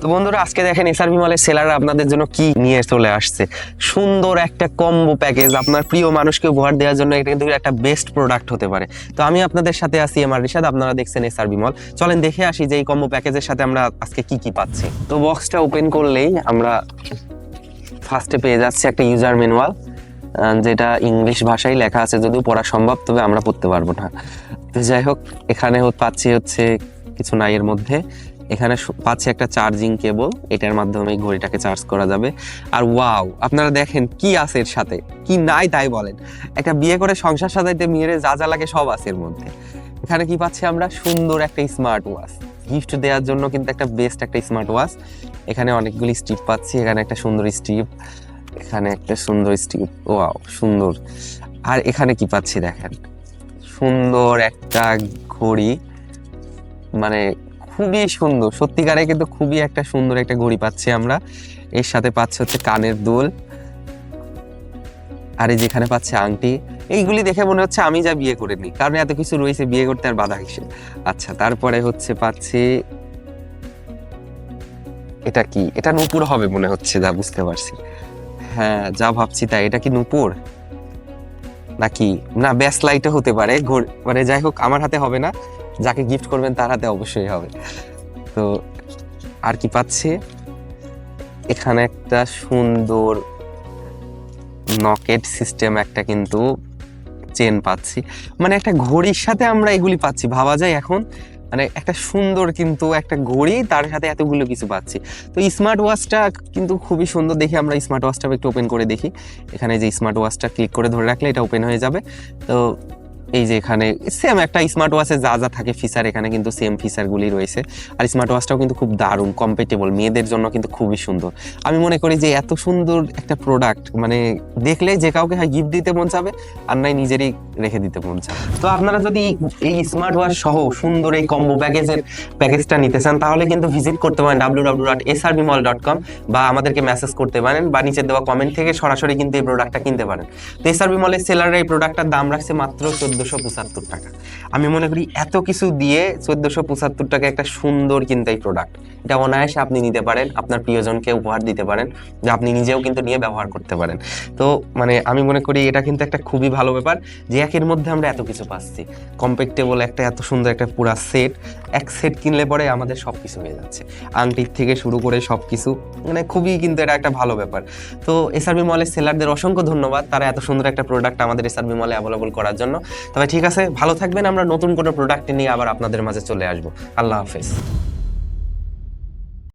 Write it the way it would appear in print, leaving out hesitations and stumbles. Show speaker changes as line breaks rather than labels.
তো বন্ধুরা আজকে দেখেন এসআরবি মলের সেলাররা আপনাদের জন্য কি নিয়ে চলে আসছে। সুন্দর একটা কম্বো প্যাকেজ, আপনার প্রিয় মানুষকে উপহার দেওয়ার জন্য এটা কিন্তু একটা বেস্ট প্রোডাক্ট হতে পারে। তো আমি আপনাদের সাথে আছি এমআর রিশাদ, আপনারা দেখছেন এসআরবি মল। চলেন দেখে আসি যে এই কম্বো প্যাকেজের সাথে আমরা আজকে কি কি পাচ্ছি। তো বক্সটা ওপেন করলেই আমরা ফার্স্টে পেয়ে যাচ্ছি একটা ইউজার ম্যানুয়াল, যেটা ইংলিশ ভাষায় লেখা আছে, যদিও পড়া সম্ভব তবে আমরা পড়তে পারবো না। তো যাই হোক, এখানে পাচ্ছি হচ্ছে কিছু নাই এর মধ্যে। এখানে পাচ্ছি একটা চার্জিং কেবল, এটার মাধ্যমে ঘড়িটাকে চার্জ করা যাবে। আর ওয়াও, আপনারা দেখেন কি আছে এর সাথে, কি নাই তাই বলেন। একটা বিয়ে করে সংসার সাজাইতে মেয়েরে যা যা লাগে সব আছে এর মধ্যে। এখানে কি পাচ্ছি আমরা, সুন্দর একটা স্মার্ট ওয়াচ গিফট দেওয়ার জন্য, কিন্তু একটা বেস্ট একটা স্মার্ট ওয়াচ। এখানে অনেকগুলি স্টিপ পাচ্ছি, এখানে একটা সুন্দর স্টিপ, এখানে একটা সুন্দর স্টিপ, ওয়াও সুন্দর। আর এখানে কি পাচ্ছি দেখেন, সুন্দর একটা ঘড়ি, মানে খুবই সুন্দর সত্যিকারে, কিন্তু খুবই একটা সুন্দর একটা ঘড়ি পাচ্ছি আমরা। এর সাথে পাচ্ছি হচ্ছে কানের দুল, আর এই যেখানে পাচ্ছি আংটি। এইগুলি দেখে মনে হচ্ছে আমি যা বিয়ে করে নিই, কারণ এত কিছু রয়েছে, বিয়ে করতে আর বাধা কিসে। আচ্ছা, তারপরে হচ্ছে পাচ্ছি এটা কি, এটা নূপুর হবে মনে হচ্ছে, যা বুঝতে পারছি। হ্যাঁ, যা ভাবছি তাই। এটা কি নূপুর নাকি না, ব্যাস লাইটও হতে পারে, মানে যাই হোক আমার হাতে হবে না, যাকে গিফট করবেন তার হাতে অবশ্যই হবে। তো আর কি পাচ্ছি, এখানে একটা সুন্দর নকেট সিস্টেম একটা কিন্তু চেন পাচ্ছি। মানে একটা ঘড়ির সাথে আমরা এগুলি পাচ্ছি, ভাবা যায় এখন, মানে একটা সুন্দর কিন্তু একটা ঘড়ি, তার সাথে এতগুলো কিছু পাচ্ছি। তো স্মার্ট ওয়াচটা কিন্তু খুবই সুন্দর। দেখি আমরা স্মার্ট ওয়াচটা একটু ওপেন করে দেখি। এখানে যে স্মার্ট ওয়াচটা ক্লিক করে ধরে রাখলে এটা ওপেন হয়ে যাবে। তো এই যে এখানে সেম একটা স্মার্ট ওয়াচে যা যা থাকে ফিচার, এখানে কিন্তু সেম ফিচারগুলি রয়েছে। আর স্মার্ট ওয়াচটাও কিন্তু খুব দারুণ, কম্পেটেবল, মেয়েদের জন্য কিন্তু খুবই সুন্দর। আমি মনে করি যে এত সুন্দর একটা প্রোডাক্ট মানে দেখলে যে কাউকে হয় গিফট দিতে মন চাবে, আর নাই নিজেরই রেখে দিতে মন চাবে। তো আপনারা যদি এই স্মার্ট ওয়াচ সহ সুন্দর এই কম্বো প্যাকেজটা নিতে চান, তাহলে কিন্তু ভিজিট করতে পারেন www.srbmall.com, বা আমাদেরকে মেসেজ করতে পারেন, বা নিচে দেওয়া কমেন্ট থেকে সরাসরি কিন্তু এই প্রোডাক্টটা কিনতে পারেন। তো এসআরবি মলের সেলাররা এই প্রোডাক্টটার দাম রাখছে মাত্র 1475 টাকা। আমি মনে করি এত কিছু দিয়ে 1475 টাকা একটা সুন্দর কিন্তু এই প্রোডাক্ট, এটা অনায়াসে আপনি নিতে পারেন, আপনার প্রিয়জনকে উপহার দিতে পারেন, যে আপনি নিজেও কিন্তু নিয়ে ব্যবহার করতে পারেন। তো মানে আমি মনে করি এটা কিন্তু একটা খুবই ভালো ব্যাপার, যে একের মধ্যে আমরা এত কিছু পাচ্ছি, কম্প্যাক্টেবল একটা এত সুন্দর একটা পুরা সেট। এক সেট কিনলে পরে আমাদের সব কিছু হয়ে যাচ্ছে, আংটির থেকে শুরু করে সব কিছু, মানে খুবই কিন্তু এটা একটা ভালো ব্যাপার। তো এসআরবি মলের সেলারদের অসংখ্য ধন্যবাদ, তারা এত সুন্দর একটা প্রোডাক্ট আমাদের এসআরবি মলে অ্যাভেলেবল করার জন্য। তবে ঠিক আছে, ভালো থাকবেন, আমরা নতুন কোনো প্রোডাক্ট নিয়ে আবার আপনাদের মাঝে চলে আসবো। আল্লাহ হাফেজ।